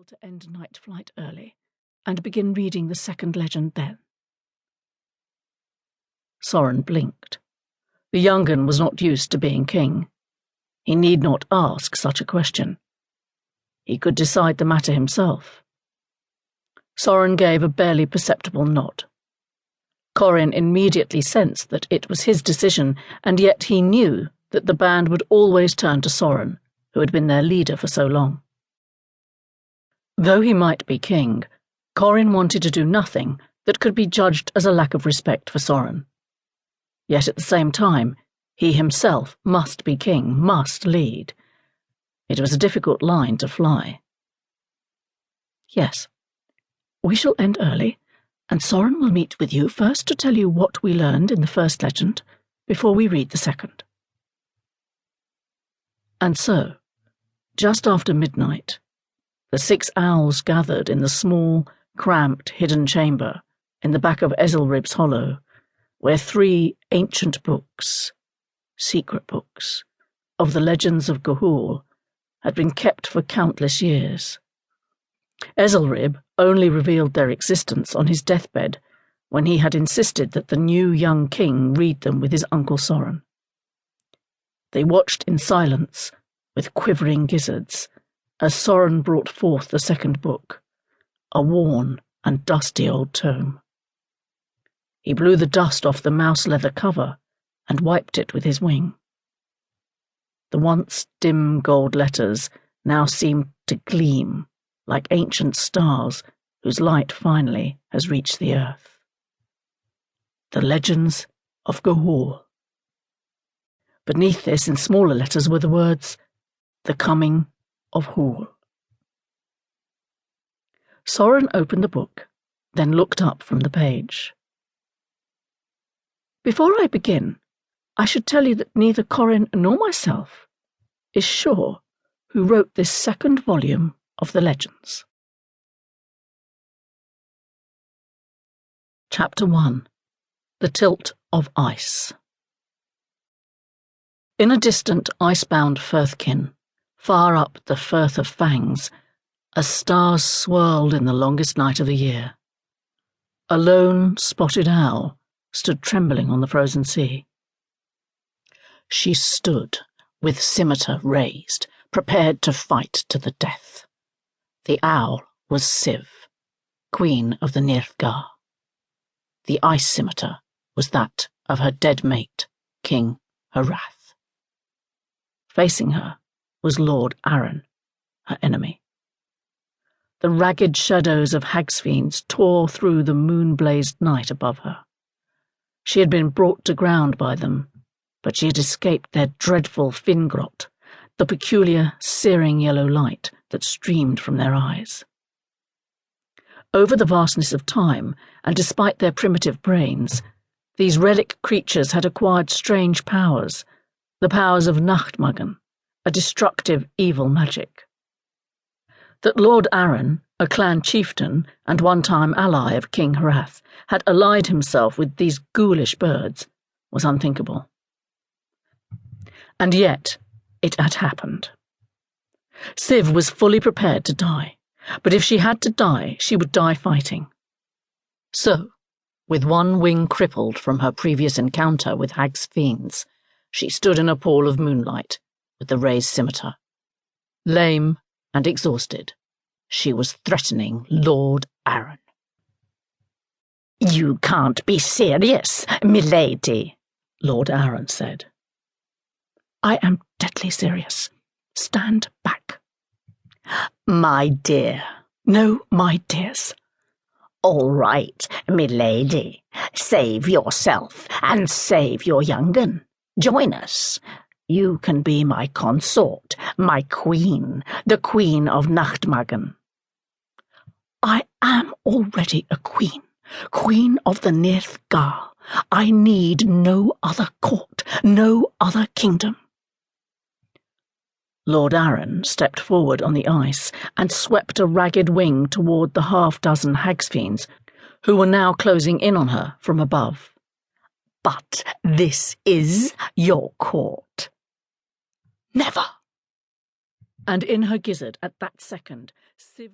able to end night flight early and begin reading the second legend then. Soren blinked. The young'un was not used to being king. He need not ask such a question. He could decide the matter himself. Soren gave a barely perceptible nod. Coryn immediately sensed that it was his decision, and yet he knew that the band would always turn to Soren, who had been their leader for so long. Though he might be king, Coryn wanted to do nothing that could be judged as a lack of respect for Soren. Yet at the same time, he himself must be king, must lead. It was a difficult line to fly. Yes, we shall end early, and Soren will meet with you first to tell you what we learned in the first legend, before we read the second. And so, just after midnight, the 6 owls gathered in the small, cramped, hidden chamber in the back of Ezelrib's Hollow, where 3 ancient books, secret books, of the legends of Hoole had been kept for countless years. Ezelrib only revealed their existence on his deathbed, when he had insisted that the new young king read them with his uncle Soren. They watched in silence, with quivering gizzards, as Soren brought forth the second book, a worn and dusty old tome. He blew the dust off the mouse-leather cover and wiped it with his wing. The once dim gold letters now seemed to gleam like ancient stars whose light finally has reached the earth. The Legends of Hoole. Beneath this, in smaller letters, were the words, "The Coming of Hoole." Soren opened the book, then looked up from the page. Before I begin, I should tell you that neither Coryn nor myself is sure who wrote this second volume of the legends. Chapter 1. The Tilt of Ice. In a distant ice-bound firthkin, far up the Firth of Fangs, as stars swirled in the longest night of the year, a lone spotted owl stood trembling on the frozen sea. She stood, with scimitar raised, prepared to fight to the death. The owl was Siv, queen of the Nirthgar. The ice scimitar was that of her dead mate, King Hrath. Facing her was Lord Arryn, her enemy. The ragged shadows of hagsfiends tore through the moon-blazed night above her. She had been brought to ground by them, but she had escaped their dreadful fingrot, the peculiar, searing yellow light that streamed from their eyes. Over the vastness of time, and despite their primitive brains, these relic creatures had acquired strange powers, the powers of nachtmagen, a destructive evil magic. That Lord Arryn, a clan chieftain and one-time ally of King Hrath, had allied himself with these ghoulish birds was unthinkable. And yet it had happened. Siv was fully prepared to die, but if she had to die, she would die fighting. So, with one wing crippled from her previous encounter with hagsfiends, she stood in a pool of moonlight with the raised scimitar. Lame and exhausted, she was threatening Lord Arryn. "You can't be serious, milady," Lord Arryn said. "I am deadly serious. Stand back." "My dear." "No, my dears." "All right, milady. Save yourself and save your young'un. Join us. You can be my consort, my queen, the queen of nachtmagen." "I am already a queen, queen of the Nirthgar. I need no other court, no other kingdom." Lord Arryn stepped forward on the ice and swept a ragged wing toward the half-dozen hagsfiends, who were now closing in on her from above. "But this is your court." "Never!" And in her gizzard at that second, Siv